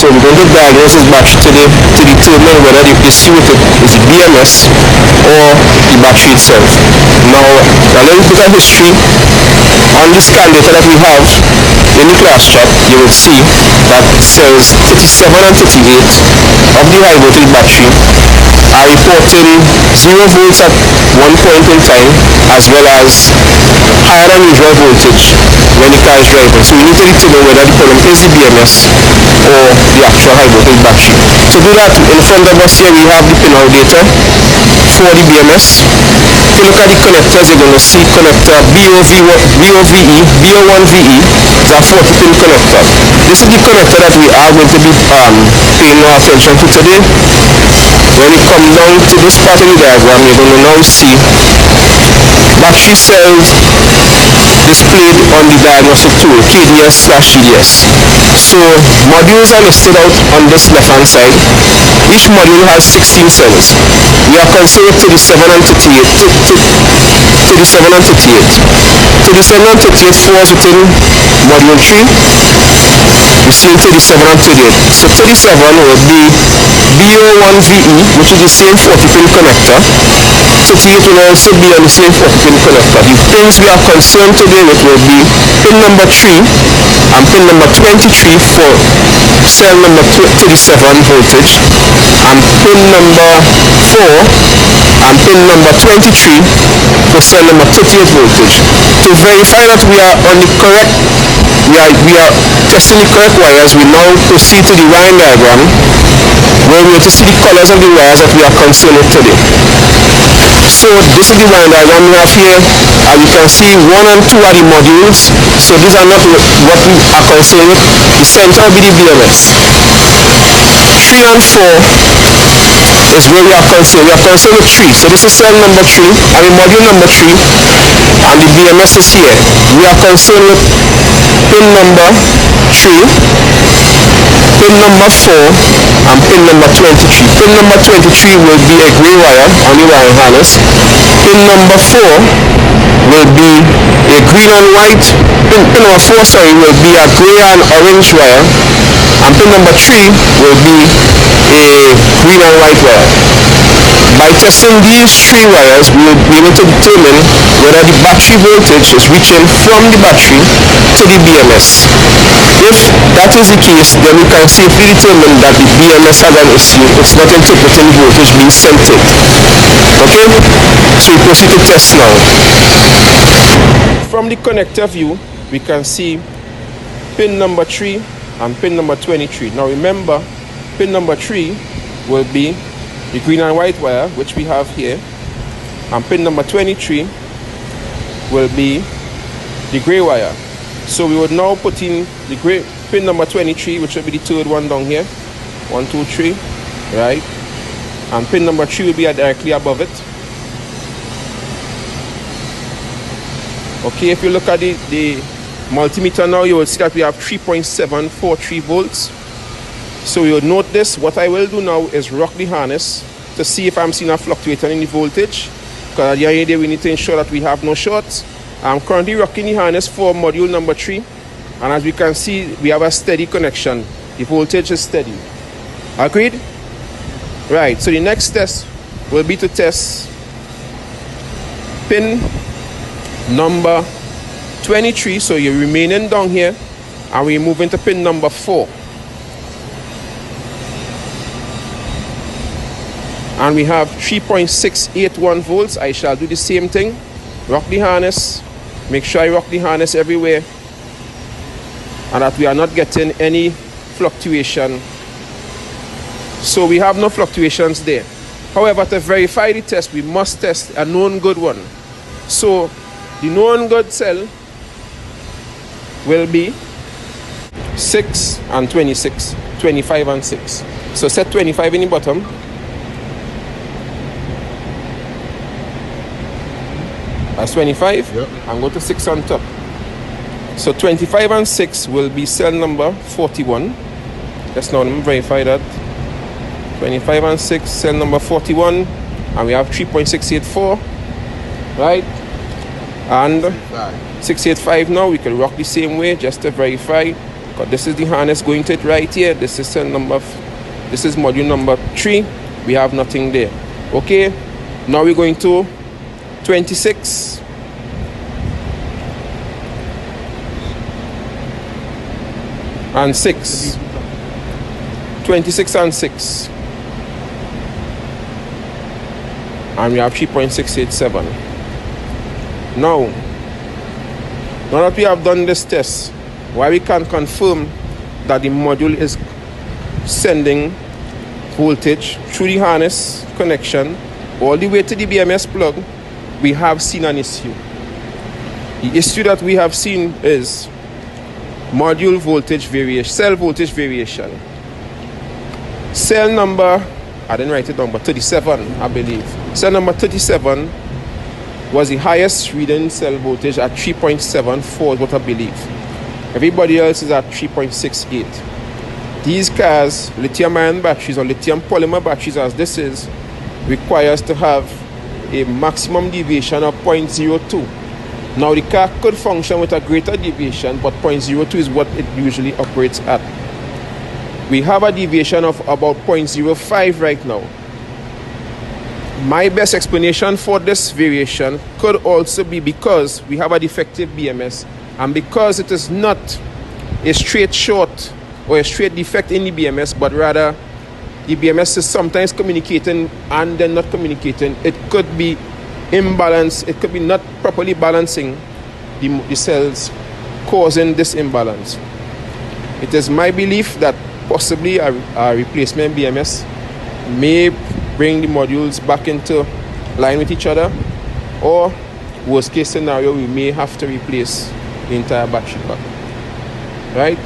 So we're going to diagnose this battery today to determine whether the issue with it is the BMS or the battery itself. Now, a little bit of history. On this calculator that we have in the class chart, you will see that cells 37 and 38 of the high voltage battery are reporting 0 volts at one point in time, as well as higher than usual voltage when the car is driving. So we need to determine whether the problem is the BMS or the actual high voltage battery. To do that, in front of us here we have the pinout data for the BMS. If you look at the connectors, you're going to see connector BO1VE. It's a 40-pin connector. This is the connector that we are going to be paying more attention to today. When you come down to this part of the diagram, you're going to now see battery cells displayed on the diagnostic tool, KDS/CDS. So modules are listed out on this left hand side. Each module has 16 cells. We are concerned with 37 and 38. 37 and 38. 37 and 38 falls within module 3. We see 37 and 38. So 37 will be BO1VE, which is the same 40-pin connector. 38 will also be on the same 40-pin connector. The pins we are concerned today with will be pin number 3 and pin number 23 for cell number 37 voltage, and pin number 4 and pin number 23 for cell number 38 voltage. To verify that we are on the correct, we are testing the correct wires, we now proceed to the wiring diagram, where we are to see the colors of the wires that we are concerned with today. So this is the wiring diagram we have here. As you can see, 1 and 2 are the modules. So these are not what we are concerned with. The center will be the BMS. 3 and 4 is where we are concerned. We are concerned with 3. So this is cell number 3, I mean module number 3, and the BMS is here. We are concerned with pin number 3, pin number 4, and pin number 23. Pin number 23 will be a grey wire on the wiring harness. Pin number 4 will be a green and white. Pin number 4, sorry, will be a grey and orange wire. And pin number 3 will be a green and white wire. By testing these 3 wires, we will be able to determine whether the battery voltage is reaching from the battery to the BMS. If that is the case, then we can safely determine that the BMS has an issue. It's not interpreting the voltage being sent in. Okay? So we proceed to test now. From the connector view, we can see pin number 3 and pin number 23. Now remember, pin number 3 will be the green and white wire, which we have here, and pin number 23 will be the grey wire. So we would now put in the grey pin number 23, which will be the third one down here. 1, 2, 3, right? And pin number 3 will be directly above it. Okay, if you look at the multimeter now, you will see that we have 3.743 volts. So you will note this. What I will do now is rock the harness to see if I'm seeing a fluctuation in the voltage, because at the end of the day we need to ensure that we have no shorts. I'm currently rocking the harness for module number 3, and as we can see, we have a steady connection. The voltage is steady. Agreed? Right, so the next test will be to test pin number 23. So you're remaining down here, and we move into pin number 4. And we have 3.681 volts. I shall do the same thing. Rock the harness. Make sure I rock the harness everywhere, and that we are not getting any fluctuation. So we have no fluctuations there. However, to verify the test, we must test a known good one. So the known good cell will be 6 and 26, 25 and 6. So set 25 in the bottom. That's 25, yep. And go to 6 on top. So 25 and 6 will be cell number 41. Let's now verify that. 25 and 6, cell number 41, and we have 3.684, right? And 685 now, we can rock the same way just to verify. because this is the harness going to it right here. This is module number 3. We have nothing there. Okay, now we're going to 26 and 6. 26 and 6, and we have 3.687. Now that we have done this test, why we can confirm that the module is sending voltage through the harness connection all the way to the BMS plug, we have seen an issue. The issue that we have seen is module voltage variation, cell voltage variation. Cell number, I didn't write it down, but 37, I believe. Cell number 37 was the highest reading cell voltage at 3.74, what I believe. Everybody else is at 3.68. These cars, lithium-ion batteries or lithium polymer batteries as this is, requires to have a maximum deviation of 0.02. Now the car could function with a greater deviation, but 0.02 is what it usually operates at. We have a deviation of about 0.05 right now. My best explanation for this variation could also be because we have a defective BMS, and because it is not a straight short or a straight defect in the BMS, but rather the BMS is sometimes communicating and then not communicating. It could be imbalanced, it could be not properly balancing the cells, causing this imbalance. It is my belief that possibly a replacement BMS may bring the modules back into line with each other, or worst case scenario, we may have to replace the entire battery pack. Right?